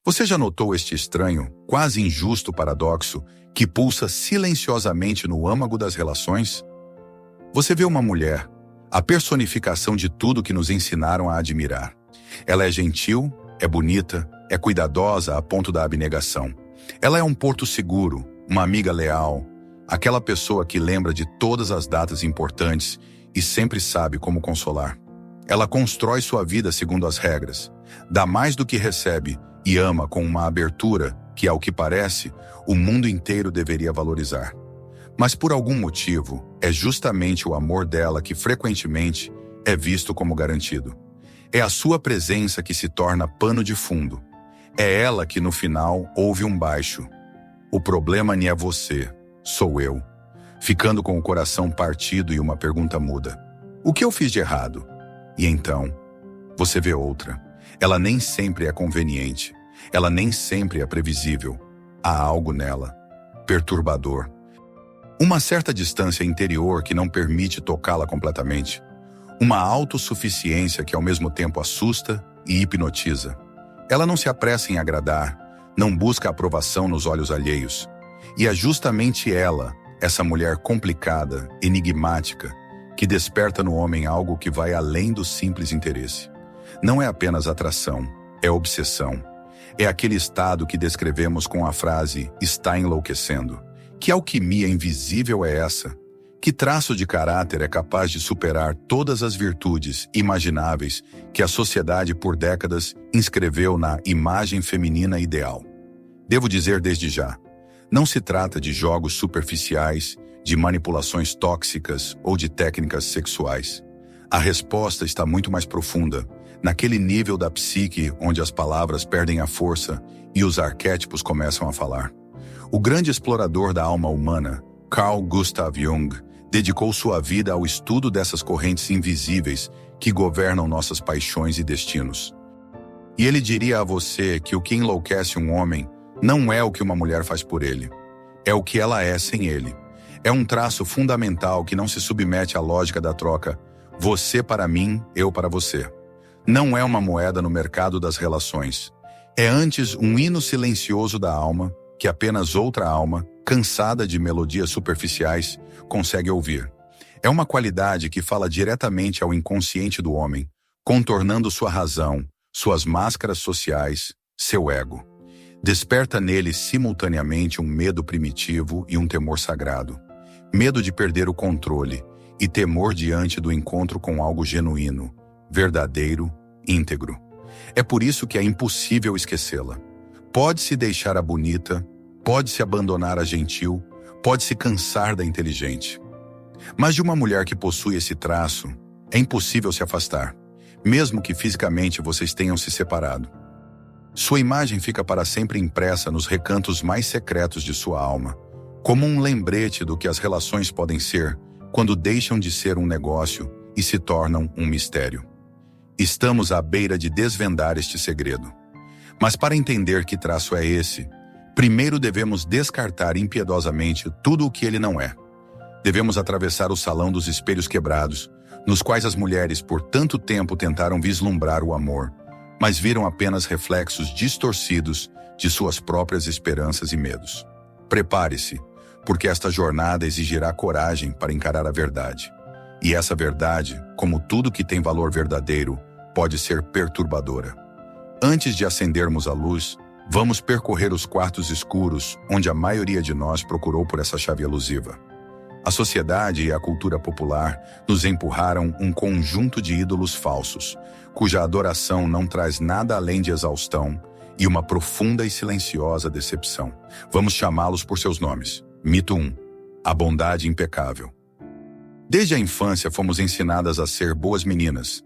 Você já notou este estranho, quase injusto paradoxo que pulsa silenciosamente no âmago das relações? Você vê uma mulher, a personificação de tudo que nos ensinaram a admirar. Ela é gentil, é bonita, é cuidadosa a ponto da abnegação. Ela é um porto seguro, uma amiga leal, aquela pessoa que lembra de todas as datas importantes e sempre sabe como consolar. Ela constrói sua vida segundo as regras, dá mais do que recebe e ama com uma abertura que, ao que parece, o mundo inteiro deveria valorizar. Mas por algum motivo, é justamente o amor dela que frequentemente é visto como garantido. É a sua presença que se torna pano de fundo. É ela que no final ouve um baixo. O problema nem é você, sou eu. Ficando com o coração partido e uma pergunta muda. O que eu fiz de errado? E então, você vê outra. Ela nem sempre é conveniente. Ela nem sempre é previsível. Há algo nela, perturbador. Uma certa distância interior que não permite tocá-la completamente. Uma autossuficiência que ao mesmo tempo assusta e hipnotiza. Ela não se apressa em agradar, não busca aprovação nos olhos alheios. E é justamente ela, essa mulher complicada, enigmática, que desperta no homem algo que vai além do simples interesse. Não é apenas atração, é obsessão. É aquele estado que descrevemos com a frase "está enlouquecendo". Que alquimia invisível é essa? Que traço de caráter é capaz de superar todas as virtudes imagináveis que a sociedade por décadas inscreveu na imagem feminina ideal? Devo dizer desde já, não se trata de jogos superficiais, de manipulações tóxicas ou de técnicas sexuais. A resposta está muito mais profunda, naquele nível da psique onde as palavras perdem a força e os arquétipos começam a falar. O grande explorador da alma humana, Carl Gustav Jung, dedicou sua vida ao estudo dessas correntes invisíveis que governam nossas paixões e destinos. E ele diria a você que o que enlouquece um homem não é o que uma mulher faz por ele, é o que ela é sem ele. É um traço fundamental que não se submete à lógica da troca, você para mim, eu para você. Não é uma moeda no mercado das relações. É antes um hino silencioso da alma, que apenas outra alma, cansada de melodias superficiais, consegue ouvir. É uma qualidade que fala diretamente ao inconsciente do homem, contornando sua razão, suas máscaras sociais, seu ego. Desperta nele simultaneamente um medo primitivo e um temor sagrado. Medo de perder o controle e temor diante do encontro com algo genuíno, verdadeiro, íntegro. É por isso que é impossível esquecê-la. Pode-se deixar a bonita, pode-se abandonar a gentil, pode-se cansar da inteligente. Mas de uma mulher que possui esse traço, é impossível se afastar, mesmo que fisicamente vocês tenham se separado. Sua imagem fica para sempre impressa nos recantos mais secretos de sua alma, como um lembrete do que as relações podem ser quando deixam de ser um negócio e se tornam um mistério. Estamos à beira de desvendar este segredo. Mas para entender que traço é esse, primeiro devemos descartar impiedosamente tudo o que ele não é. Devemos atravessar o salão dos espelhos quebrados, nos quais as mulheres por tanto tempo tentaram vislumbrar o amor, mas viram apenas reflexos distorcidos de suas próprias esperanças e medos. Prepare-se, porque esta jornada exigirá coragem para encarar a verdade. E essa verdade, como tudo que tem valor verdadeiro, pode ser perturbadora. Antes de acendermos a luz, vamos percorrer os quartos escuros onde a maioria de nós procurou por essa chave elusiva. A sociedade e a cultura popular nos empurraram um conjunto de ídolos falsos, cuja adoração não traz nada além de exaustão e uma profunda e silenciosa decepção. Vamos chamá-los por seus nomes. Mito 1. A bondade impecável. Desde a infância fomos ensinadas a ser boas meninas.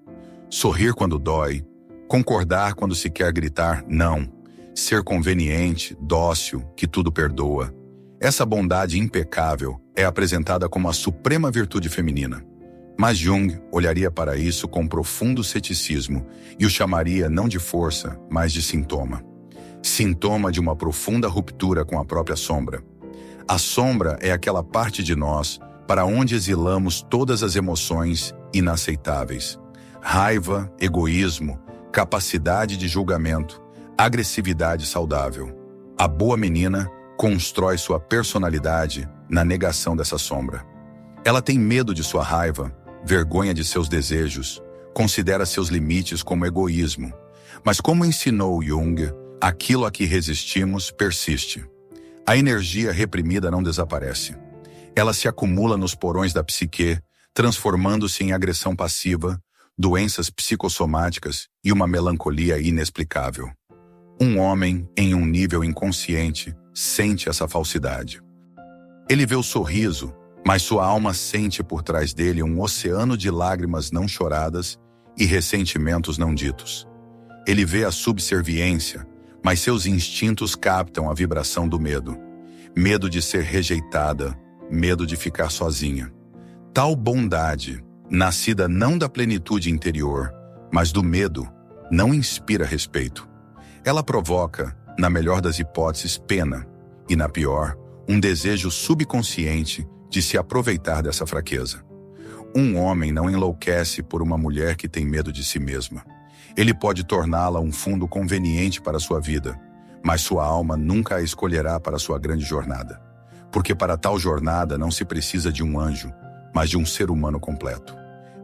Sorrir quando dói, concordar quando se quer gritar não, ser conveniente, dócil, que tudo perdoa. Essa bondade impecável é apresentada como a suprema virtude feminina. Mas Jung olharia para isso com profundo ceticismo e o chamaria não de força, mas de sintoma. Sintoma de uma profunda ruptura com a própria sombra. A sombra é aquela parte de nós para onde exilamos todas as emoções inaceitáveis. Raiva, egoísmo, capacidade de julgamento, Agressividade saudável. A boa menina constrói sua personalidade na negação dessa sombra. Ela tem medo de sua raiva, vergonha de seus desejos, considera seus limites como egoísmo. Mas como ensinou Jung, aquilo a que resistimos persiste. A energia reprimida não desaparece. Ela se acumula nos porões da psique, transformando-se em agressão passiva, doenças psicossomáticas e uma melancolia inexplicável. Um homem, em um nível inconsciente, sente essa falsidade. Ele vê o sorriso, mas sua alma sente por trás dele um oceano de lágrimas não choradas e ressentimentos não ditos. Ele vê a subserviência, mas seus instintos captam a vibração do medo. Medo de ser rejeitada, medo de ficar sozinha. Tal bondade, nascida não da plenitude interior, mas do medo, não inspira respeito. Ela provoca, na melhor das hipóteses, pena, e na pior, um desejo subconsciente de se aproveitar dessa fraqueza. Um homem não enlouquece por uma mulher que tem medo de si mesma. Ele pode torná-la um fundo conveniente para sua vida, mas sua alma nunca a escolherá para sua grande jornada. Porque para tal jornada não se precisa de um anjo, mas de um ser humano completo.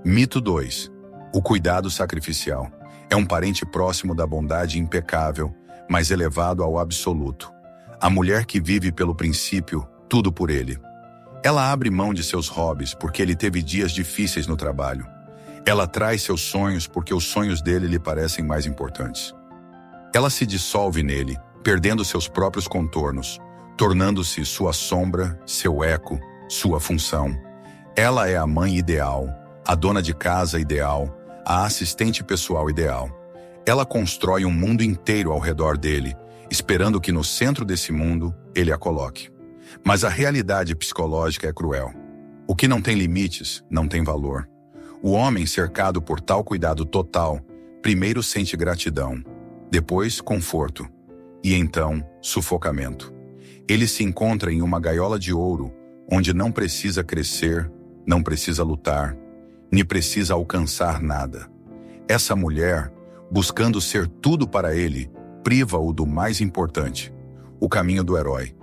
Mito 2. O cuidado sacrificial. É um parente próximo da bondade impecável, mas elevado ao absoluto. A mulher que vive pelo princípio, tudo por ele. Ela abre mão de seus hobbies porque ele teve dias difíceis no trabalho. Ela traz seus sonhos porque os sonhos dele lhe parecem mais importantes. Ela se dissolve nele, perdendo seus próprios contornos, tornando-se sua sombra, seu eco, sua função. Ela é a mãe ideal, a dona de casa ideal, a assistente pessoal ideal. Ela constrói um mundo inteiro ao redor dele, esperando que no centro desse mundo ele a coloque. Mas a realidade psicológica é cruel. O que não tem limites, não tem valor. O homem cercado por tal cuidado total, primeiro sente gratidão, depois conforto, e então sufocamento. Ele se encontra em uma gaiola de ouro, onde não precisa crescer, não precisa lutar, nem precisa alcançar nada. Essa mulher, buscando ser tudo para ele, priva-o do mais importante, o caminho do herói.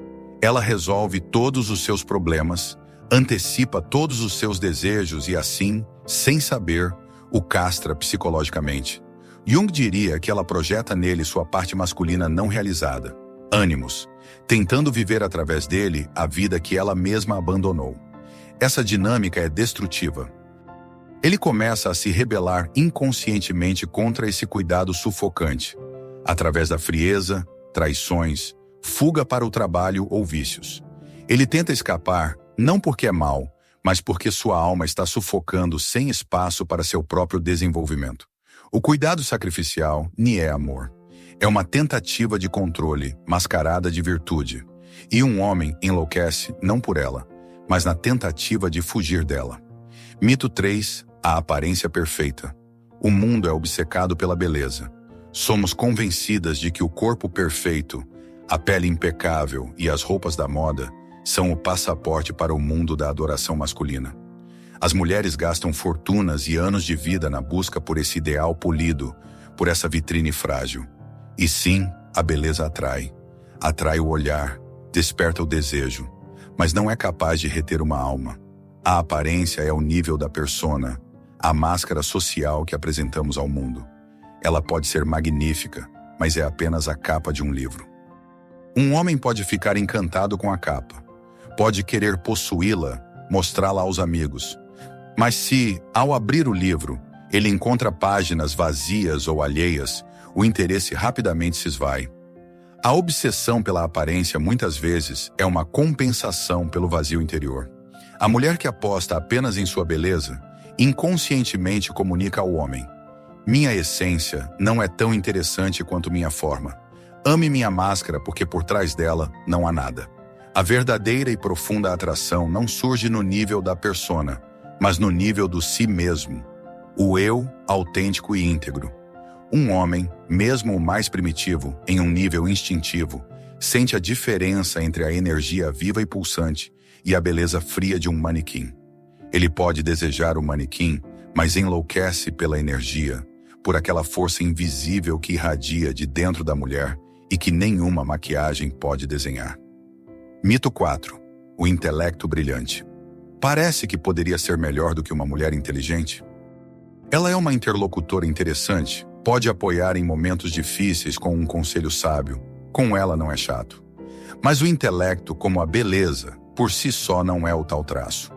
Ela resolve todos os seus problemas, antecipa todos os seus desejos e assim, sem saber, o castra psicologicamente. Jung diria que ela projeta nele sua parte masculina não realizada, ânimos, tentando viver através dele a vida que ela mesma abandonou. Essa dinâmica é destrutiva. Ele começa a se rebelar inconscientemente contra esse cuidado sufocante, através da frieza, traições, fuga para o trabalho ou vícios. Ele tenta escapar, não porque é mau, mas porque sua alma está sufocando sem espaço para seu próprio desenvolvimento. O cuidado sacrificial nem é amor. É uma tentativa de controle, mascarada de virtude. E um homem enlouquece não por ela, mas na tentativa de fugir dela. Mito 3. A aparência perfeita. O mundo é obcecado pela beleza. Somos convencidas de que o corpo perfeito, a pele impecável e as roupas da moda são o passaporte para o mundo da adoração masculina. As mulheres gastam fortunas e anos de vida na busca por esse ideal polido, por essa vitrine frágil. E sim, a beleza atrai. Atrai o olhar, desperta o desejo, mas não é capaz de reter uma alma. A aparência é o nível da persona, a máscara social que apresentamos ao mundo. Ela pode ser magnífica, mas é apenas a capa de um livro. Um homem pode ficar encantado com a capa, pode querer possuí-la, mostrá-la aos amigos. Mas se, ao abrir o livro, ele encontra páginas vazias ou alheias, o interesse rapidamente se esvai. A obsessão pela aparência muitas vezes é uma compensação pelo vazio interior. A mulher que aposta apenas em sua beleza, inconscientemente comunica ao homem: minha essência não é tão interessante quanto minha forma. Ame minha máscara porque por trás dela não há nada. A verdadeira e profunda atração não surge no nível da persona, mas no nível do si mesmo, o eu autêntico e íntegro. Um homem, mesmo o mais primitivo, em um nível instintivo, sente a diferença entre a energia viva e pulsante e a beleza fria de um manequim. Ele pode desejar o manequim, mas enlouquece pela energia, por aquela força invisível que irradia de dentro da mulher e que nenhuma maquiagem pode desenhar. Mito 4. O intelecto brilhante. Parece que poderia ser melhor do que uma mulher inteligente? Ela é uma interlocutora interessante, pode apoiar em momentos difíceis com um conselho sábio. Com ela não é chato. Mas o intelecto, como a beleza, por si só não é o tal traço.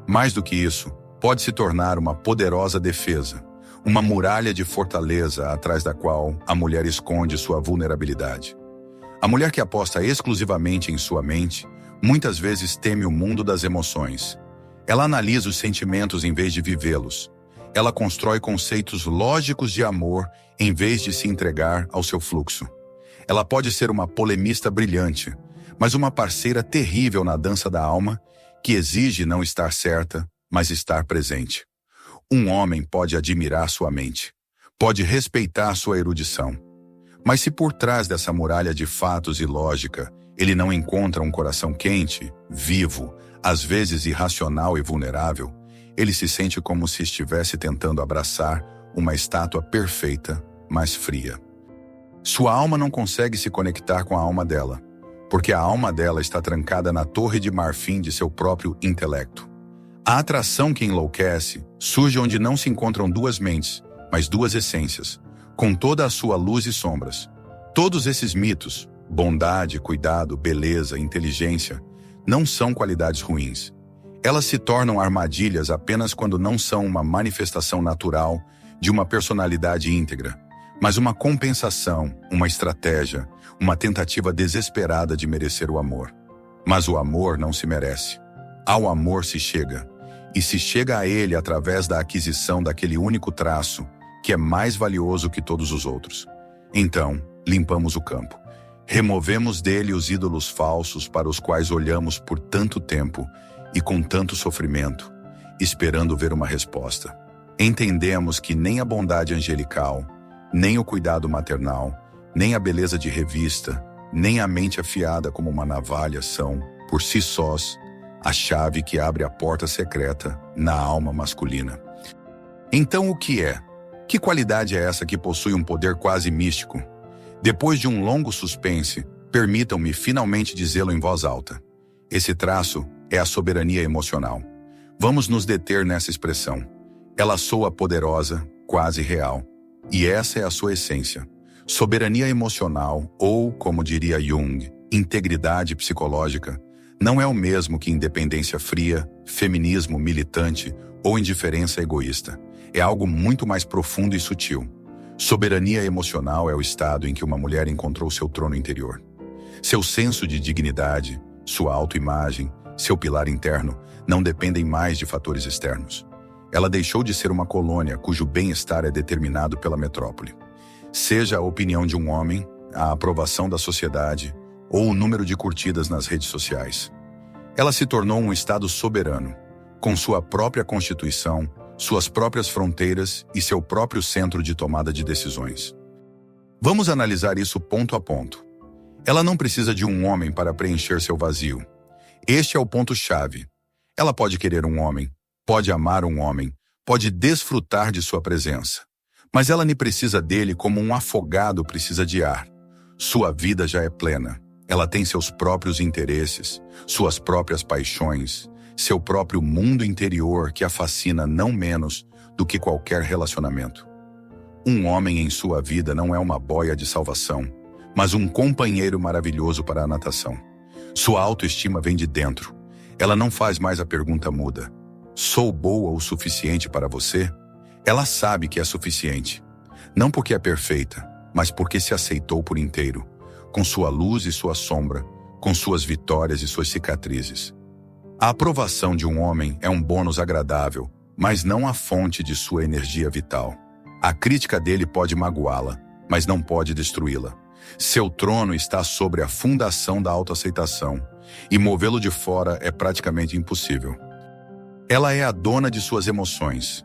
Mais do que isso, pode se tornar uma poderosa defesa, uma muralha de fortaleza atrás da qual a mulher esconde sua vulnerabilidade. A mulher que aposta exclusivamente em sua mente, muitas vezes teme o mundo das emoções. Ela analisa os sentimentos em vez de vivê-los. Ela constrói conceitos lógicos de amor em vez de se entregar ao seu fluxo. Ela pode ser uma polemista brilhante, mas uma parceira terrível na dança da alma, que exige não estar certa, mas estar presente. Um homem pode admirar sua mente, pode respeitar sua erudição. Mas se por trás dessa muralha de fatos e lógica, ele não encontra um coração quente, vivo, às vezes irracional e vulnerável, ele se sente como se estivesse tentando abraçar uma estátua perfeita, mas fria. Sua alma não consegue se conectar com a alma dela, porque a alma dela está trancada na torre de marfim de seu próprio intelecto. A atração que enlouquece surge onde não se encontram duas mentes, mas duas essências, com toda a sua luz e sombras. Todos esses mitos, bondade, cuidado, beleza, inteligência, não são qualidades ruins. Elas se tornam armadilhas apenas quando não são uma manifestação natural de uma personalidade íntegra, mas uma compensação, uma estratégia, uma tentativa desesperada de merecer o amor. Mas o amor não se merece. Ao amor se chega, e se chega a ele através da aquisição daquele único traço, que é mais valioso que todos os outros. Então, limpamos o campo. Removemos dele os ídolos falsos para os quais olhamos por tanto tempo e com tanto sofrimento, esperando ver uma resposta. Entendemos que nem a bondade angelical, nem o cuidado maternal, nem a beleza de revista, nem a mente afiada como uma navalha são, por si sós, a chave que abre a porta secreta na alma masculina. Então o que é? Que qualidade é essa que possui um poder quase místico? Depois de um longo suspense, permitam-me finalmente dizê-lo em voz alta. Esse traço é a soberania emocional. Vamos nos deter nessa expressão. Ela soa poderosa, quase real. E essa é a sua essência. Soberania emocional, ou, como diria Jung, integridade psicológica, não é o mesmo que independência fria, feminismo militante ou indiferença egoísta. É algo muito mais profundo e sutil. Soberania emocional é o estado em que uma mulher encontrou seu trono interior. Seu senso de dignidade, sua autoimagem, seu pilar interno não dependem mais de fatores externos. Ela deixou de ser uma colônia cujo bem-estar é determinado pela metrópole. Seja a opinião de um homem, a aprovação da sociedade ou o número de curtidas nas redes sociais. Ela se tornou um estado soberano, com sua própria constituição, suas próprias fronteiras e seu próprio centro de tomada de decisões. Vamos analisar isso ponto a ponto. Ela não precisa de um homem para preencher seu vazio. Este é o ponto-chave. Ela pode querer um homem, pode amar um homem, pode desfrutar de sua presença. Mas ela nem precisa dele como um afogado precisa de ar. Sua vida já é plena. Ela tem seus próprios interesses, suas próprias paixões, seu próprio mundo interior que a fascina não menos do que qualquer relacionamento. Um homem em sua vida não é uma boia de salvação, mas um companheiro maravilhoso para a natação. Sua autoestima vem de dentro. Ela não faz mais a pergunta muda. Sou boa o suficiente para você? Ela sabe que é suficiente. Não porque é perfeita, mas porque se aceitou por inteiro, com sua luz e sua sombra, com suas vitórias e suas cicatrizes. A aprovação de um homem é um bônus agradável, mas não a fonte de sua energia vital. A crítica dele pode magoá-la, mas não pode destruí-la. Seu trono está sobre a fundação da autoaceitação, e movê-lo de fora é praticamente impossível. Ela é a dona de suas emoções.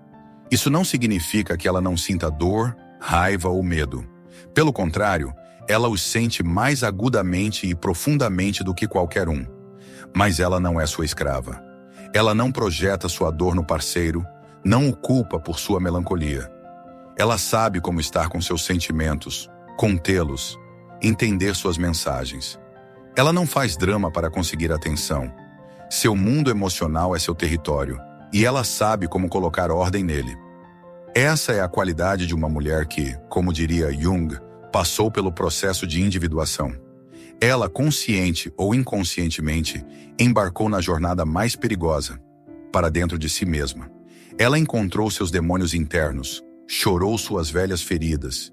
Isso não significa que ela não sinta dor, raiva ou medo. Pelo contrário, ela os sente mais agudamente e profundamente do que qualquer um. Mas ela não é sua escrava. Ela não projeta sua dor no parceiro, não o culpa por sua melancolia. Ela sabe como estar com seus sentimentos, contê-los, entender suas mensagens. Ela não faz drama para conseguir atenção. Seu mundo emocional é seu território, e ela sabe como colocar ordem nele. Essa é a qualidade de uma mulher que, como diria Jung, passou pelo processo de individuação. Ela, consciente ou inconscientemente, embarcou na jornada mais perigosa, para dentro de si mesma. Ela encontrou seus demônios internos, chorou suas velhas feridas,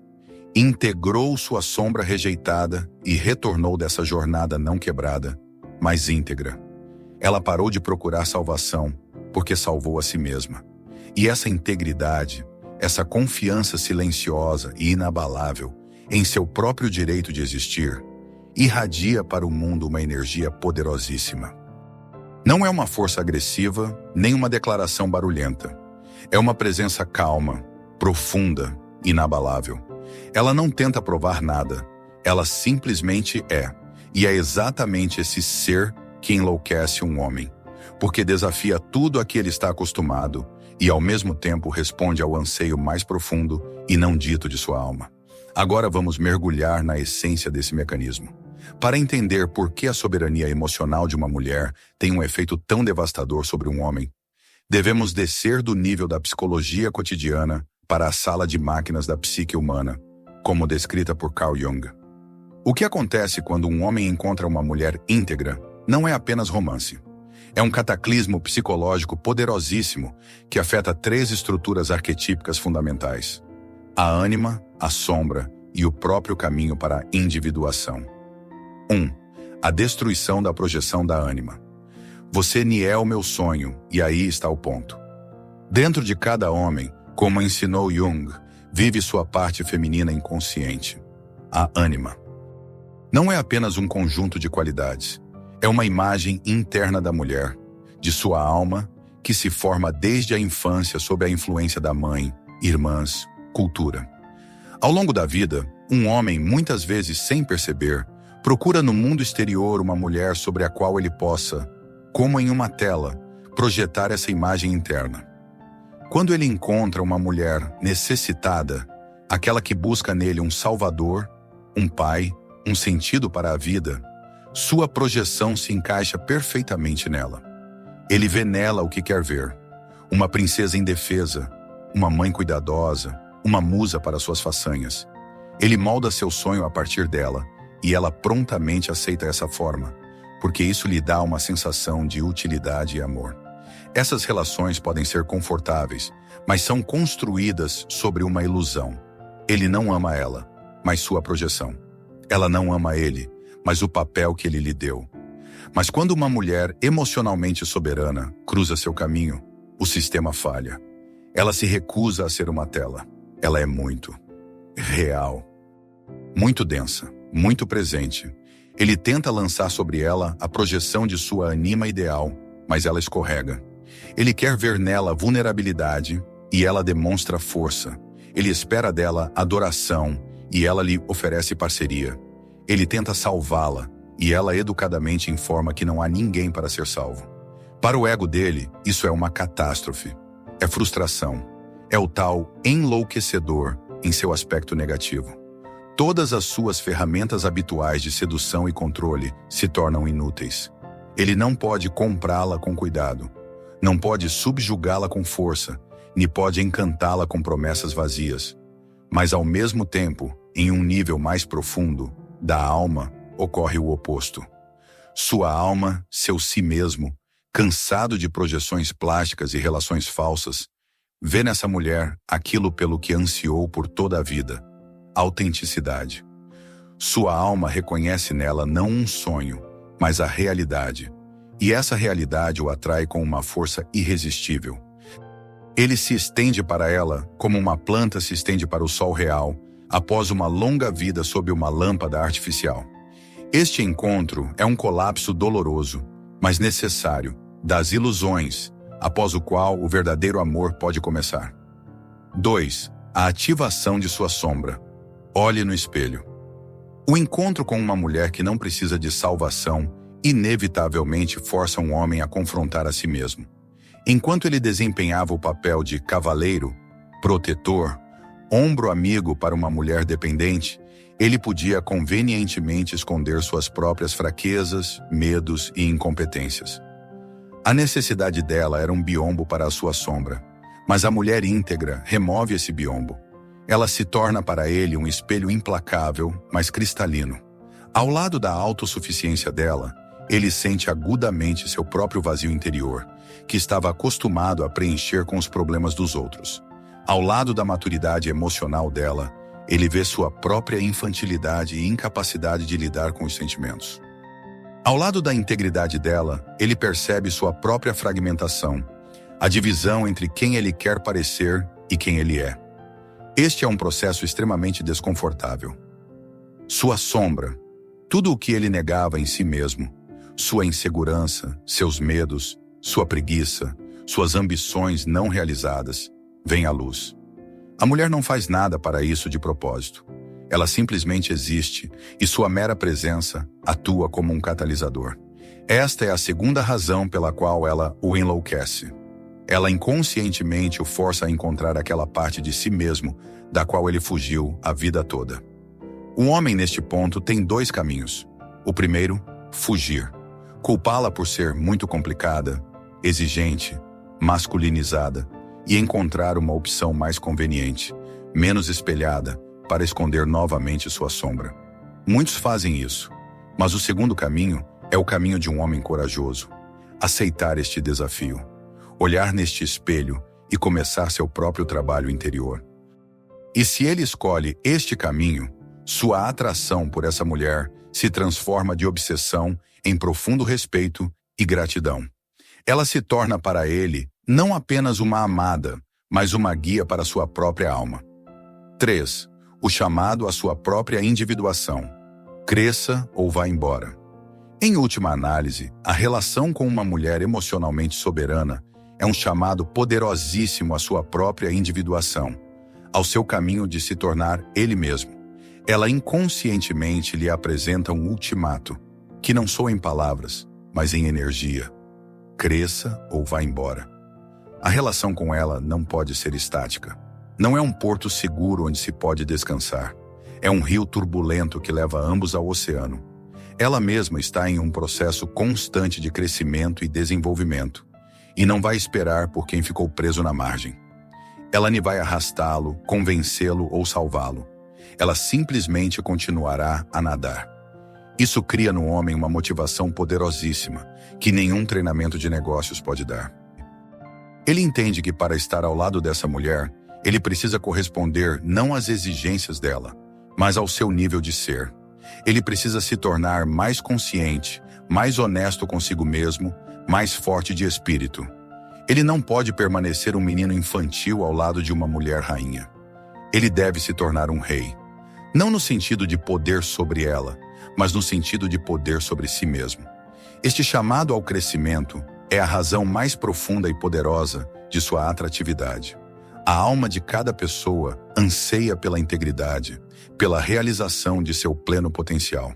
integrou sua sombra rejeitada e retornou dessa jornada não quebrada, mas íntegra. Ela parou de procurar salvação, porque salvou a si mesma. E essa integridade, essa confiança silenciosa e inabalável em seu próprio direito de existir, irradia para o mundo uma energia poderosíssima. Não é uma força agressiva, nem uma declaração barulhenta. É uma presença calma, profunda, inabalável. Ela não tenta provar nada, ela simplesmente é. E é exatamente esse ser que enlouquece um homem, porque desafia tudo a que ele está acostumado e ao mesmo tempo responde ao anseio mais profundo e não dito de sua alma. Agora vamos mergulhar na essência desse mecanismo. Para entender por que a soberania emocional de uma mulher tem um efeito tão devastador sobre um homem, devemos descer do nível da psicologia cotidiana para a sala de máquinas da psique humana, como descrita por Carl Jung. O que acontece quando um homem encontra uma mulher íntegra não é apenas romance. É um cataclismo psicológico poderosíssimo que afeta 3 estruturas arquetípicas fundamentais: a ânima, a sombra e o próprio caminho para a individuação. 1. A destruição da projeção da ânima. Você nie é o meu sonho, e aí está o ponto. Dentro de cada homem, como ensinou Jung, vive sua parte feminina inconsciente, a ânima. Não é apenas um conjunto de qualidades, é uma imagem interna da mulher, de sua alma, que se forma desde a infância sob a influência da mãe, irmãs, cultura. Ao longo da vida, um homem, muitas vezes sem perceber, procura no mundo exterior uma mulher sobre a qual ele possa, como em uma tela, projetar essa imagem interna. Quando ele encontra uma mulher necessitada, aquela que busca nele um salvador, um pai, um sentido para a vida, sua projeção se encaixa perfeitamente nela. Ele vê nela o que quer ver: uma princesa indefesa, uma mãe cuidadosa, uma musa para suas façanhas. Ele molda seu sonho a partir dela, e ela prontamente aceita essa forma, porque isso lhe dá uma sensação de utilidade e amor. Essas relações podem ser confortáveis, mas são construídas sobre uma ilusão. Ele não ama ela, mas sua projeção. Ela não ama ele, mas o papel que ele lhe deu. Mas quando uma mulher emocionalmente soberana cruza seu caminho, o sistema falha. Ela se recusa a ser uma tela. Ela é muito real, muito densa, muito presente. Ele tenta lançar sobre ela a projeção de sua anima ideal, mas ela escorrega. Ele quer ver nela vulnerabilidade e ela demonstra força. Ele espera dela adoração e ela lhe oferece parceria. Ele tenta salvá-la e ela educadamente informa que não há ninguém para ser salvo. Para o ego dele, isso é uma catástrofe. É frustração. É o tal enlouquecedor em seu aspecto negativo. Todas as suas ferramentas habituais de sedução e controle se tornam inúteis. Ele não pode comprá-la com cuidado. Não pode subjugá-la com força, nem pode encantá-la com promessas vazias. Mas ao mesmo tempo, em um nível mais profundo, da alma, ocorre o oposto. Sua alma, seu si mesmo, cansado de projeções plásticas e relações falsas, vê nessa mulher aquilo pelo que ansiou por toda a vida: autenticidade. Sua alma reconhece nela não um sonho, mas a realidade. E essa realidade o atrai com uma força irresistível. Ele se estende para ela como uma planta se estende para o sol real, após uma longa vida sob uma lâmpada artificial. Este encontro é um colapso doloroso, mas necessário, das ilusões, após o qual o verdadeiro amor pode começar. 2. A ativação de sua sombra. Olhe no espelho. O encontro com uma mulher que não precisa de salvação inevitavelmente força um homem a confrontar a si mesmo. Enquanto ele desempenhava o papel de cavaleiro, protetor, Ombro amigo para uma mulher dependente, ele podia convenientemente esconder suas próprias fraquezas, medos e incompetências. A necessidade dela era um biombo para a sua sombra, mas a mulher íntegra remove esse biombo. Ela se torna para ele um espelho implacável, mas cristalino. Ao lado da autossuficiência dela, ele sente agudamente seu próprio vazio interior, que estava acostumado a preencher com os problemas dos outros. Ao lado da maturidade emocional dela, ele vê sua própria infantilidade e incapacidade de lidar com os sentimentos. Ao lado da integridade dela, ele percebe sua própria fragmentação, a divisão entre quem ele quer parecer e quem ele é. Este é um processo extremamente desconfortável. Sua sombra, tudo o que ele negava em si mesmo, sua insegurança, seus medos, sua preguiça, suas ambições não realizadas, vem à luz. A mulher não faz nada para isso de propósito. Ela simplesmente existe e sua mera presença atua como um catalisador. Esta é a segunda razão pela qual ela o enlouquece. Ela inconscientemente o força a encontrar aquela parte de si mesmo da qual ele fugiu a vida toda. O homem neste ponto tem dois caminhos. O primeiro, fugir. Culpá-la por ser muito complicada, exigente, masculinizada e encontrar uma opção mais conveniente, menos espelhada, para esconder novamente sua sombra. Muitos fazem isso, mas o segundo caminho é o caminho de um homem corajoso. Aceitar este desafio, olhar neste espelho e começar seu próprio trabalho interior. E se ele escolhe este caminho, sua atração por essa mulher se transforma de obsessão em profundo respeito e gratidão. Ela se torna para ele não apenas uma amada, mas uma guia para sua própria alma. 3. O chamado à sua própria individuação. Cresça ou vá embora. Em última análise, a relação com uma mulher emocionalmente soberana é um chamado poderosíssimo à sua própria individuação, ao seu caminho de se tornar ele mesmo. Ela inconscientemente lhe apresenta um ultimato, que não soa em palavras, mas em energia. Cresça ou vá embora. A relação com ela não pode ser estática. Não é um porto seguro onde se pode descansar. É um rio turbulento que leva ambos ao oceano. Ela mesma está em um processo constante de crescimento e desenvolvimento, e não vai esperar por quem ficou preso na margem. Ela nem vai arrastá-lo, convencê-lo ou salvá-lo. Ela simplesmente continuará a nadar. Isso cria no homem uma motivação poderosíssima, que nenhum treinamento de negócios pode dar. Ele entende que para estar ao lado dessa mulher, ele precisa corresponder não às exigências dela, mas ao seu nível de ser. Ele precisa se tornar mais consciente, mais honesto consigo mesmo, mais forte de espírito. Ele não pode permanecer um menino infantil ao lado de uma mulher rainha. Ele deve se tornar um rei. Não no sentido de poder sobre ela, mas no sentido de poder sobre si mesmo. Este chamado ao crescimento é a razão mais profunda e poderosa de sua atratividade. A alma de cada pessoa anseia pela integridade, pela realização de seu pleno potencial.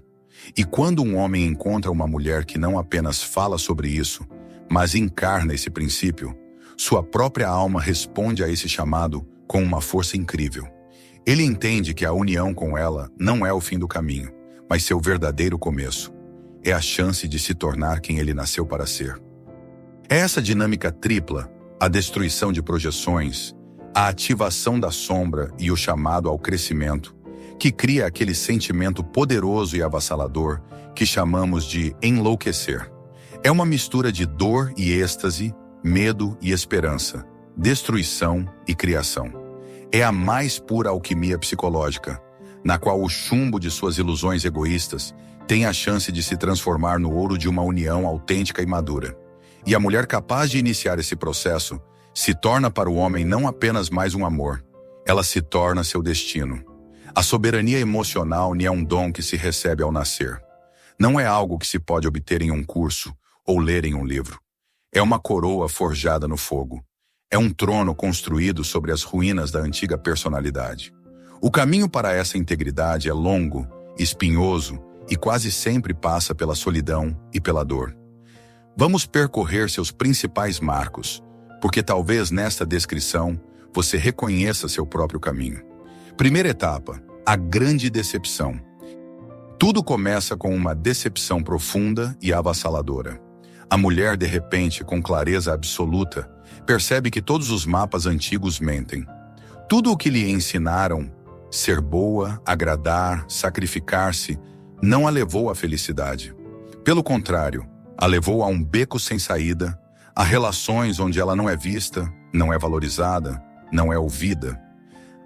E quando um homem encontra uma mulher que não apenas fala sobre isso, mas encarna esse princípio, sua própria alma responde a esse chamado com uma força incrível. Ele entende que a união com ela não é o fim do caminho, mas seu verdadeiro começo. É a chance de se tornar quem ele nasceu para ser. É essa dinâmica tripla, a destruição de projeções, a ativação da sombra e o chamado ao crescimento, que cria aquele sentimento poderoso e avassalador que chamamos de enlouquecer. É uma mistura de dor e êxtase, medo e esperança, destruição e criação. É a mais pura alquimia psicológica, na qual o chumbo de suas ilusões egoístas tem a chance de se transformar no ouro de uma união autêntica e madura. E a mulher capaz de iniciar esse processo se torna para o homem não apenas mais um amor, ela se torna seu destino. A soberania emocional nem é um dom que se recebe ao nascer. Não é algo que se pode obter em um curso ou ler em um livro. É uma coroa forjada no fogo. É um trono construído sobre as ruínas da antiga personalidade. O caminho para essa integridade é longo, espinhoso e quase sempre passa pela solidão e pela dor. Vamos percorrer seus principais marcos, porque talvez nesta descrição você reconheça seu próprio caminho. Primeira etapa, a grande decepção. Tudo começa com uma decepção profunda e avassaladora. A mulher, de repente, com clareza absoluta, percebe que todos os mapas antigos mentem. Tudo o que lhe ensinaram, ser boa, agradar, sacrificar-se, não a levou à felicidade. Pelo contrário, a levou a um beco sem saída, a relações onde ela não é vista, não é valorizada, não é ouvida.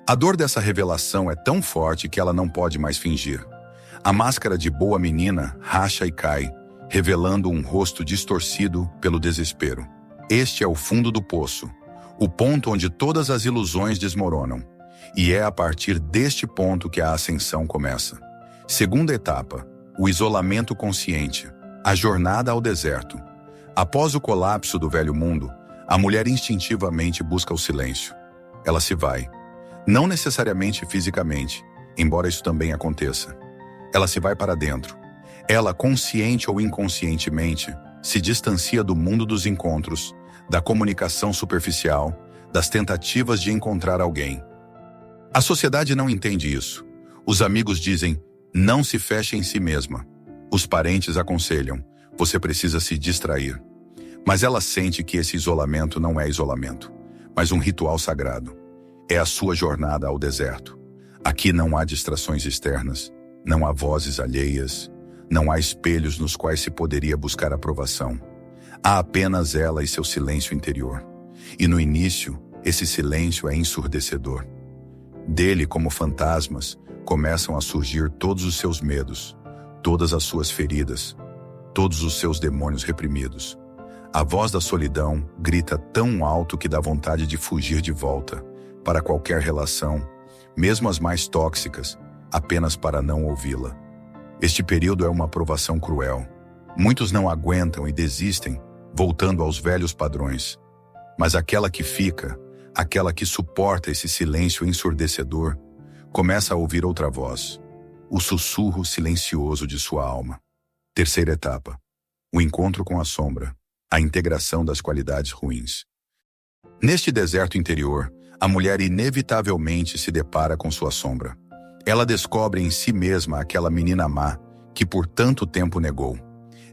A dor dessa revelação é tão forte que ela não pode mais fingir. A máscara de boa menina racha e cai, revelando um rosto distorcido pelo desespero. Este é o fundo do poço, o ponto onde todas as ilusões desmoronam. E é a partir deste ponto que a ascensão começa. Segunda etapa, o isolamento consciente, a jornada ao deserto. Após o colapso do velho mundo, a mulher instintivamente busca o silêncio. Ela se vai. Não necessariamente fisicamente, embora isso também aconteça. Ela se vai para dentro. Ela, consciente ou inconscientemente, se distancia do mundo dos encontros, da comunicação superficial, das tentativas de encontrar alguém. A sociedade não entende isso. Os amigos dizem, não se feche em si mesma. Os parentes aconselham, você precisa se distrair. Mas ela sente que esse isolamento não é isolamento, mas um ritual sagrado. É a sua jornada ao deserto. Aqui não há distrações externas, não há vozes alheias, não há espelhos nos quais se poderia buscar aprovação. Há apenas ela e seu silêncio interior. E no início, esse silêncio é ensurdecedor. Dele, como fantasmas, começam a surgir todos os seus medos, todas as suas feridas, todos os seus demônios reprimidos. A voz da solidão grita tão alto que dá vontade de fugir de volta, para qualquer relação, mesmo as mais tóxicas, apenas para não ouvi-la. Este período é uma provação cruel. Muitos não aguentam e desistem, voltando aos velhos padrões. Mas aquela que fica, aquela que suporta esse silêncio ensurdecedor, começa a ouvir outra voz, o sussurro silencioso de sua alma. Terceira etapa, o encontro com a sombra, a integração das qualidades ruins. Neste deserto interior, a mulher inevitavelmente se depara com sua sombra. Ela descobre em si mesma aquela menina má que por tanto tempo negou.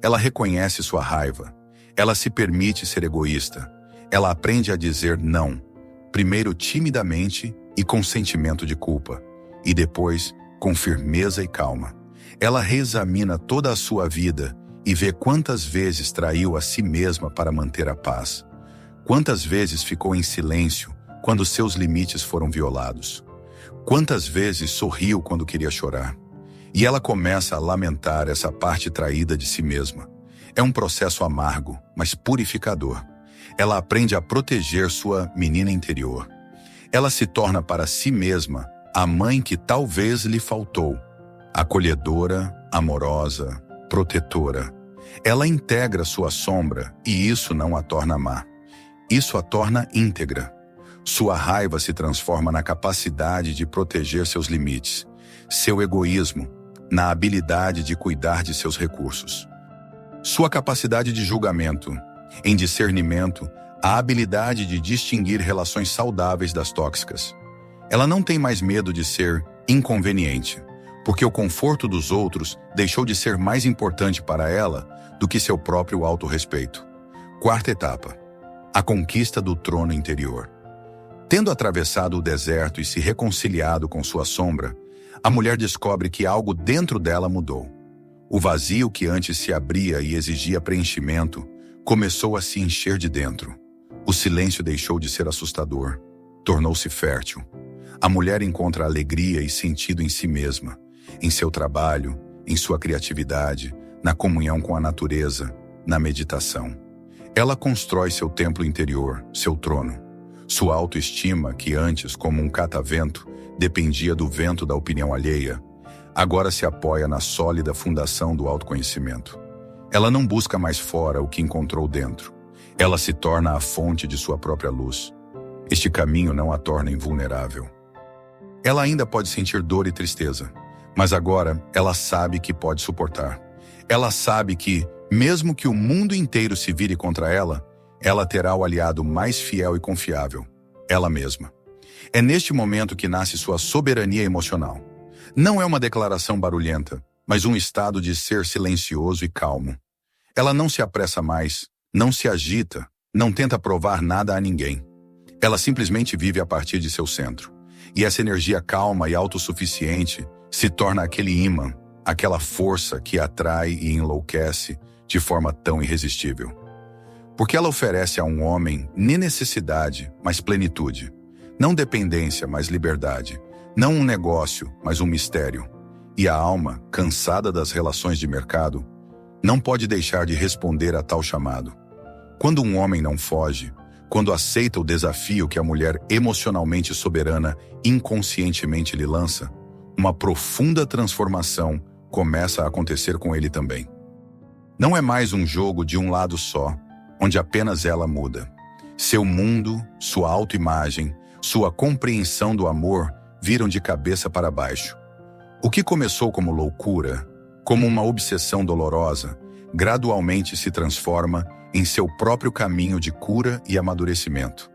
Ela reconhece sua raiva. Ela se permite ser egoísta. Ela aprende a dizer não, primeiro timidamente e com sentimento de culpa, e depois com firmeza e calma. Ela reexamina toda a sua vida e vê quantas vezes traiu a si mesma para manter a paz. Quantas vezes ficou em silêncio quando seus limites foram violados. Quantas vezes sorriu quando queria chorar. E ela começa a lamentar essa parte traída de si mesma. É um processo amargo, mas purificador. Ela aprende a proteger sua menina interior. Ela se torna para si mesma a mãe que talvez lhe faltou. Acolhedora, amorosa, protetora. Ela integra sua sombra e isso não a torna má. Isso a torna íntegra. Sua raiva se transforma na capacidade de proteger seus limites. Seu egoísmo, na habilidade de cuidar de seus recursos. Sua capacidade de julgamento, em discernimento, a habilidade de distinguir relações saudáveis das tóxicas. Ela não tem mais medo de ser inconveniente, porque o conforto dos outros deixou de ser mais importante para ela do que seu próprio autorrespeito. Quarta etapa, a conquista do trono interior. Tendo atravessado o deserto e se reconciliado com sua sombra, a mulher descobre que algo dentro dela mudou. O vazio que antes se abria e exigia preenchimento começou a se encher de dentro. O silêncio deixou de ser assustador, tornou-se fértil. A mulher encontra alegria e sentido em si mesma, em seu trabalho, em sua criatividade, na comunhão com a natureza, na meditação. Ela constrói seu templo interior, seu trono. Sua autoestima, que antes, como um catavento, dependia do vento da opinião alheia, agora se apoia na sólida fundação do autoconhecimento. Ela não busca mais fora o que encontrou dentro. Ela se torna a fonte de sua própria luz. Este caminho não a torna invulnerável. Ela ainda pode sentir dor e tristeza, mas agora ela sabe que pode suportar. Ela sabe que, mesmo que o mundo inteiro se vire contra ela, ela terá o aliado mais fiel e confiável, ela mesma. É neste momento que nasce sua soberania emocional. Não é uma declaração barulhenta, mas um estado de ser silencioso e calmo. Ela não se apressa mais, não se agita, não tenta provar nada a ninguém. Ela simplesmente vive a partir de seu centro. E essa energia calma e autossuficiente se torna aquele ímã, aquela força que atrai e enlouquece de forma tão irresistível. Porque ela oferece a um homem nem necessidade, mas plenitude. Não dependência, mas liberdade. Não um negócio, mas um mistério. E a alma, cansada das relações de mercado, não pode deixar de responder a tal chamado. Quando um homem não foge, quando aceita o desafio que a mulher emocionalmente soberana inconscientemente lhe lança, uma profunda transformação começa a acontecer com ele também. Não é mais um jogo de um lado só, onde apenas ela muda. Seu mundo, sua autoimagem, sua compreensão do amor viram de cabeça para baixo. O que começou como loucura, como uma obsessão dolorosa, gradualmente se transforma em seu próprio caminho de cura e amadurecimento.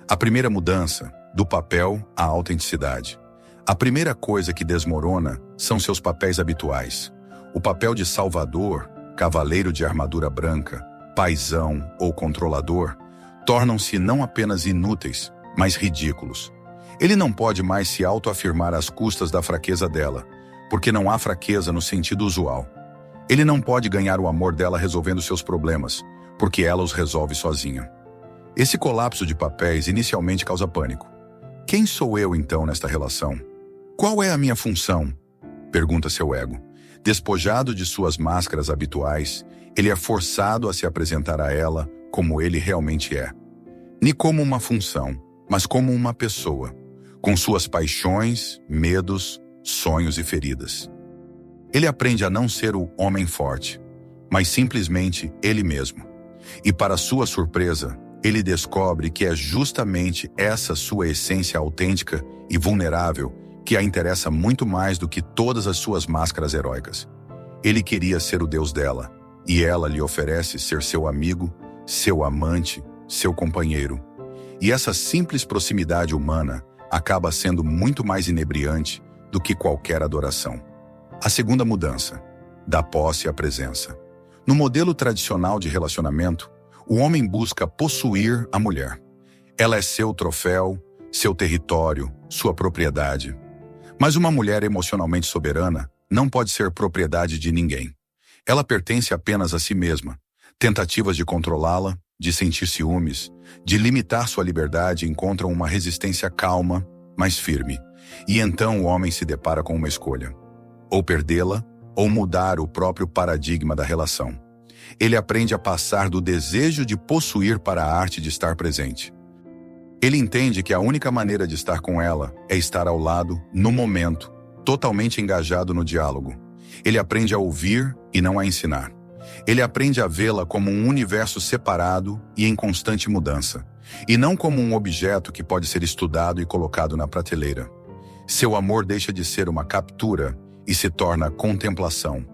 A primeira mudança, do papel à autenticidade. A primeira coisa que desmorona são seus papéis habituais. O papel de salvador, cavaleiro de armadura branca, paizão ou controlador, tornam-se não apenas inúteis, mas ridículos. Ele não pode mais se autoafirmar às custas da fraqueza dela, porque não há fraqueza no sentido usual. Ele não pode ganhar o amor dela resolvendo seus problemas, porque ela os resolve sozinha. Esse colapso de papéis inicialmente causa pânico. Quem sou eu então nesta relação? Qual é a minha função? Pergunta seu ego. Despojado de suas máscaras habituais, ele é forçado a se apresentar a ela como ele realmente é. Nem como uma função, mas como uma pessoa, com suas paixões, medos, sonhos e feridas. Ele aprende a não ser o homem forte, mas simplesmente ele mesmo. E para sua surpresa, ele descobre que é justamente essa sua essência autêntica e vulnerável que a interessa muito mais do que todas as suas máscaras heróicas. Ele queria ser o Deus dela, e ela lhe oferece ser seu amigo, seu amante, seu companheiro. E essa simples proximidade humana acaba sendo muito mais inebriante do que qualquer adoração. A segunda mudança, da posse à presença. No modelo tradicional de relacionamento, o homem busca possuir a mulher. Ela é seu troféu, seu território, sua propriedade. Mas uma mulher emocionalmente soberana não pode ser propriedade de ninguém. Ela pertence apenas a si mesma. Tentativas de controlá-la, de sentir ciúmes, de limitar sua liberdade encontram uma resistência calma, mas firme. E então o homem se depara com uma escolha: ou perdê-la, ou mudar o próprio paradigma da relação. Ele aprende a passar do desejo de possuir para a arte de estar presente. Ele entende que a única maneira de estar com ela é estar ao lado, no momento, totalmente engajado no diálogo. Ele aprende a ouvir e não a ensinar. Ele aprende a vê-la como um universo separado e em constante mudança, e não como um objeto que pode ser estudado e colocado na prateleira. Seu amor deixa de ser uma captura e se torna contemplação.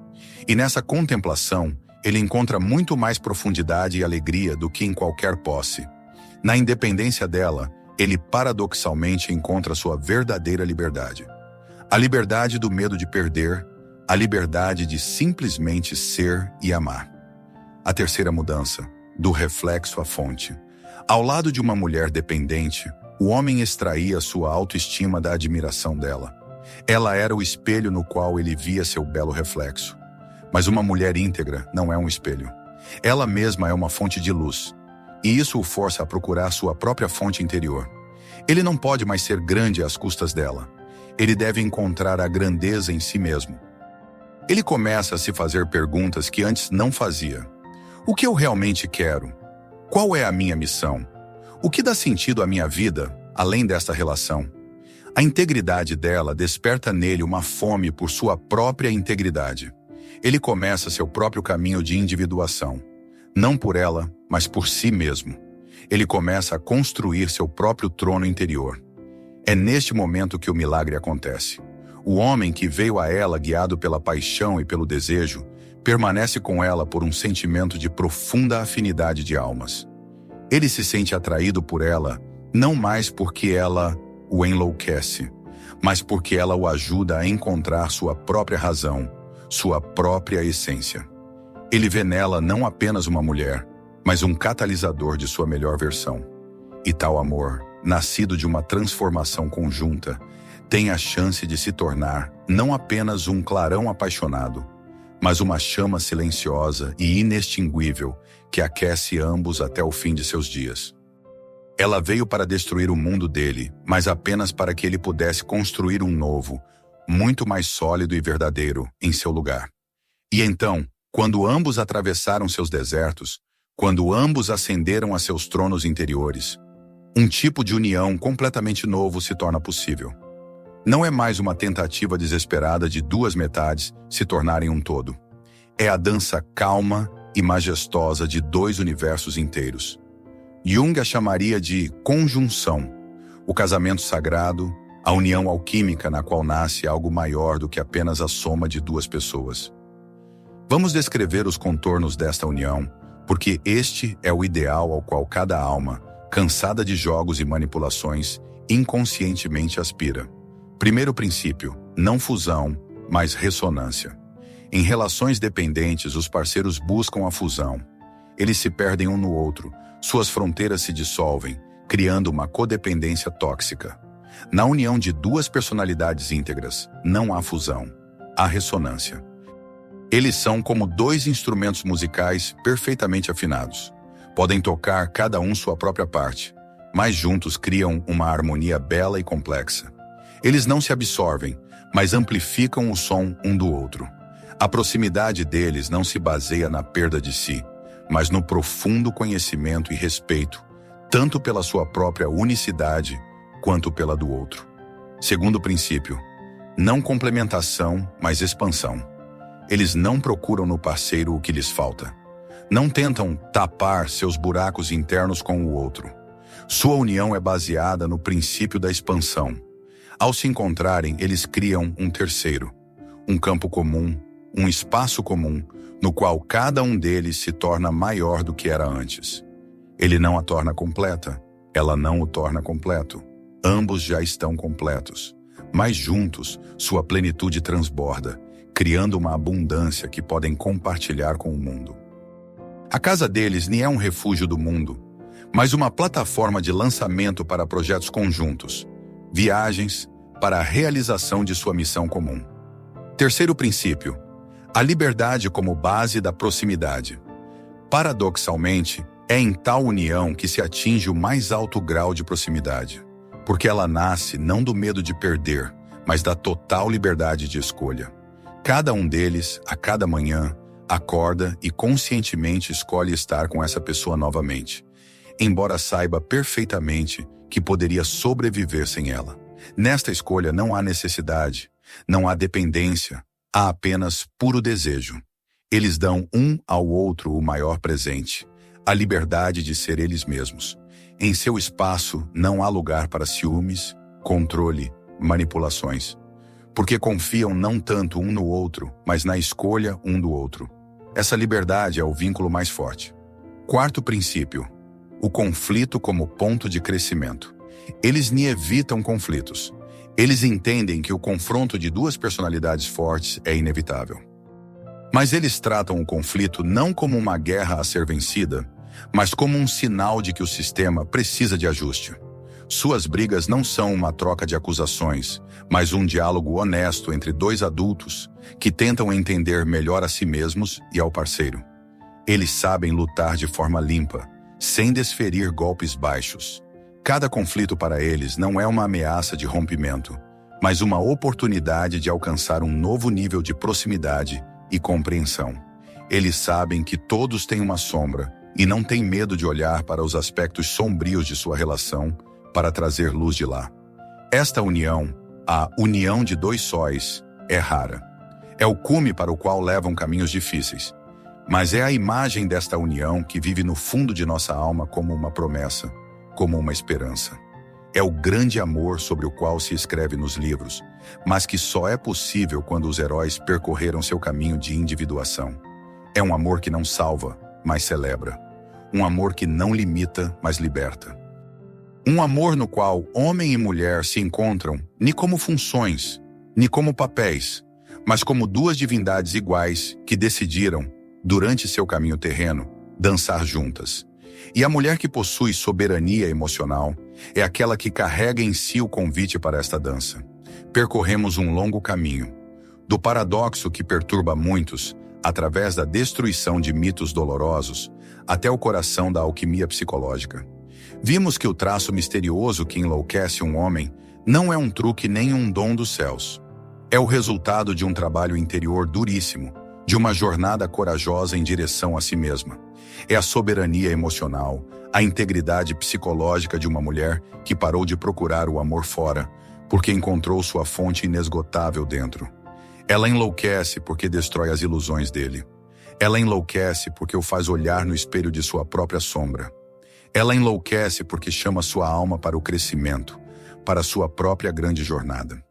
E nessa contemplação, ele encontra muito mais profundidade e alegria do que em qualquer posse. Na independência dela, ele paradoxalmente encontra sua verdadeira liberdade. A liberdade do medo de perder, a liberdade de simplesmente ser e amar. A terceira mudança, do reflexo à fonte. Ao lado de uma mulher dependente, o homem extraía sua autoestima da admiração dela. Ela era o espelho no qual ele via seu belo reflexo. Mas uma mulher íntegra não é um espelho. Ela mesma é uma fonte de luz. E isso o força a procurar sua própria fonte interior. Ele não pode mais ser grande às custas dela. Ele deve encontrar a grandeza em si mesmo. Ele começa a se fazer perguntas que antes não fazia. O que eu realmente quero? Qual é a minha missão? O que dá sentido à minha vida, além desta relação? A integridade dela desperta nele uma fome por sua própria integridade. Ele começa seu próprio caminho de individuação. Não por ela, mas por si mesmo. Ele começa a construir seu próprio trono interior. É neste momento que o milagre acontece. O homem que veio a ela guiado pela paixão e pelo desejo, permanece com ela por um sentimento de profunda afinidade de almas. Ele se sente atraído por ela, não mais porque ela o enlouquece, mas porque ela o ajuda a encontrar sua própria razão, sua própria essência. Ele vê nela não apenas uma mulher, mas um catalisador de sua melhor versão. E tal amor, nascido de uma transformação conjunta, tem a chance de se tornar não apenas um clarão apaixonado, mas uma chama silenciosa e inextinguível que aquece ambos até o fim de seus dias. Ela veio para destruir o mundo dele, mas apenas para que ele pudesse construir um novo, muito mais sólido e verdadeiro, em seu lugar. E então, quando ambos atravessaram seus desertos, quando ambos ascenderam a seus tronos interiores, um tipo de união completamente novo se torna possível. Não é mais uma tentativa desesperada de duas metades se tornarem um todo. É a dança calma e majestosa de dois universos inteiros. Jung a chamaria de conjunção, o casamento sagrado, a união alquímica na qual nasce algo maior do que apenas a soma de duas pessoas. Vamos descrever os contornos desta união, porque este é o ideal ao qual cada alma, cansada de jogos e manipulações, inconscientemente aspira. Primeiro princípio, não fusão, mas ressonância. Em relações dependentes, os parceiros buscam a fusão. Eles se perdem um no outro, suas fronteiras se dissolvem, criando uma codependência tóxica. Na união de duas personalidades íntegras, não há fusão, há ressonância. Eles são como dois instrumentos musicais perfeitamente afinados. Podem tocar cada um sua própria parte, mas juntos criam uma harmonia bela e complexa. Eles não se absorvem, mas amplificam o som um do outro. A proximidade deles não se baseia na perda de si, mas no profundo conhecimento e respeito, tanto pela sua própria unicidade, quanto pela do outro. Segundo princípio, não complementação, mas expansão. Eles não procuram no parceiro o que lhes falta. Não tentam tapar seus buracos internos com o outro. Sua união é baseada no princípio da expansão. Ao se encontrarem, eles criam um terceiro, um campo comum, um espaço comum, no qual cada um deles se torna maior do que era antes. Ele não a torna completa, ela não o torna completo. Ambos já estão completos, mas juntos sua plenitude transborda, criando uma abundância que podem compartilhar com o mundo. A casa deles nem é um refúgio do mundo, mas uma plataforma de lançamento para projetos conjuntos, viagens para a realização de sua missão comum. Terceiro princípio, a liberdade como base da proximidade. Paradoxalmente, é em tal união que se atinge o mais alto grau de proximidade, porque ela nasce não do medo de perder, mas da total liberdade de escolha. Cada um deles, a cada manhã, acorda e conscientemente escolhe estar com essa pessoa novamente, embora saiba perfeitamente que poderia sobreviver sem ela. Nesta escolha não há necessidade, não há dependência, há apenas puro desejo. Eles dão um ao outro o maior presente, a liberdade de ser eles mesmos. Em seu espaço não há lugar para ciúmes, controle, manipulações, porque confiam não tanto um no outro, mas na escolha um do outro. Essa liberdade é o vínculo mais forte. Quarto princípio, o conflito como ponto de crescimento. Eles nem evitam conflitos. Eles entendem que o confronto de duas personalidades fortes é inevitável. Mas eles tratam o conflito não como uma guerra a ser vencida, mas como um sinal de que o sistema precisa de ajuste. Suas brigas não são uma troca de acusações, mas um diálogo honesto entre dois adultos que tentam entender melhor a si mesmos e ao parceiro. Eles sabem lutar de forma limpa, sem desferir golpes baixos. Cada conflito para eles não é uma ameaça de rompimento, mas uma oportunidade de alcançar um novo nível de proximidade e compreensão. Eles sabem que todos têm uma sombra e não têm medo de olhar para os aspectos sombrios de sua relação para trazer luz de lá. Esta união, a união de dois sóis, é rara. É o cume para o qual levam caminhos difíceis, mas é a imagem desta união que vive no fundo de nossa alma como uma promessa, como uma esperança. É o grande amor sobre o qual se escreve nos livros, mas que só é possível quando os heróis percorreram seu caminho de individuação. É um amor que não salva, mas celebra. Um amor que não limita, mas liberta. Um amor no qual homem e mulher se encontram nem como funções, nem como papéis, mas como duas divindades iguais que decidiram, durante seu caminho terreno, dançar juntas. E a mulher que possui soberania emocional é aquela que carrega em si o convite para esta dança. Percorremos um longo caminho, do paradoxo que perturba muitos, através da destruição de mitos dolorosos, até o coração da alquimia psicológica. Vimos que o traço misterioso que enlouquece um homem não é um truque nem um dom dos céus. É o resultado de um trabalho interior duríssimo, de uma jornada corajosa em direção a si mesma. É a soberania emocional, a integridade psicológica de uma mulher que parou de procurar o amor fora, porque encontrou sua fonte inesgotável dentro. Ela enlouquece porque destrói as ilusões dele. Ela enlouquece porque o faz olhar no espelho de sua própria sombra. Ela enlouquece porque chama sua alma para o crescimento, para sua própria grande jornada.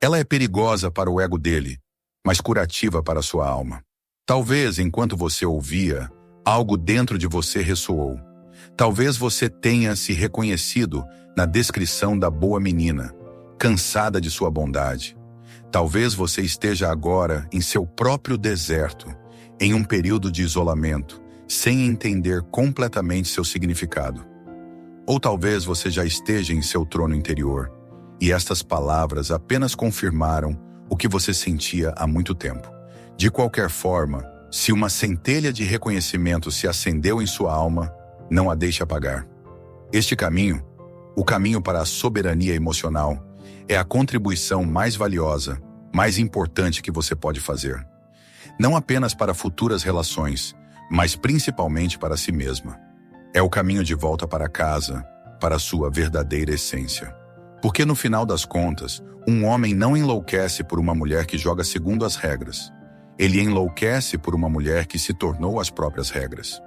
Ela é perigosa para o ego dele, mas curativa para sua alma. Talvez, enquanto você ouvia, algo dentro de você ressoou. Talvez você tenha se reconhecido na descrição da boa menina, cansada de sua bondade. Talvez você esteja agora em seu próprio deserto, em um período de isolamento, sem entender completamente seu significado. Ou talvez você já esteja em seu trono interior, e estas palavras apenas confirmaram o que você sentia há muito tempo. De qualquer forma, se uma centelha de reconhecimento se acendeu em sua alma, não a deixe apagar. Este caminho, o caminho para a soberania emocional, é a contribuição mais valiosa, mais importante que você pode fazer. Não apenas para futuras relações, mas principalmente para si mesma. É o caminho de volta para casa, para a sua verdadeira essência. Porque no final das contas, um homem não enlouquece por uma mulher que joga segundo as regras. Ele enlouquece por uma mulher que se tornou as próprias regras.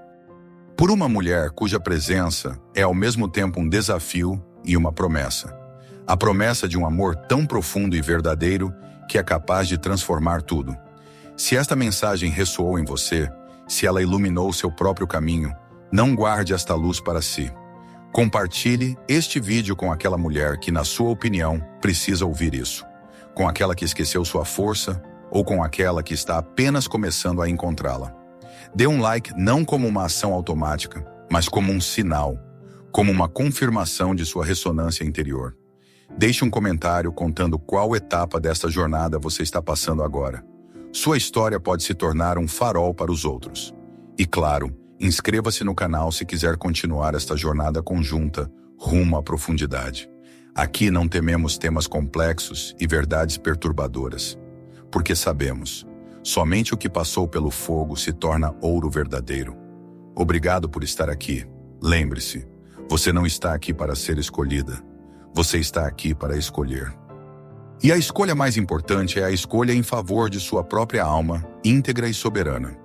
Por uma mulher cuja presença é ao mesmo tempo um desafio e uma promessa. A promessa de um amor tão profundo e verdadeiro que é capaz de transformar tudo. Se esta mensagem ressoou em você, se ela iluminou seu próprio caminho, não guarde esta luz para si. Compartilhe este vídeo com aquela mulher que, na sua opinião, precisa ouvir isso. Com aquela que esqueceu sua força ou com aquela que está apenas começando a encontrá-la. Dê um like não como uma ação automática, mas como um sinal, como uma confirmação de sua ressonância interior. Deixe um comentário contando qual etapa desta jornada você está passando agora. Sua história pode se tornar um farol para os outros. E claro, inscreva-se no canal se quiser continuar esta jornada conjunta rumo à profundidade. Aqui não tememos temas complexos e verdades perturbadoras. Porque sabemos, somente o que passou pelo fogo se torna ouro verdadeiro. Obrigado por estar aqui. Lembre-se, você não está aqui para ser escolhida. Você está aqui para escolher. E a escolha mais importante é a escolha em favor de sua própria alma, íntegra e soberana.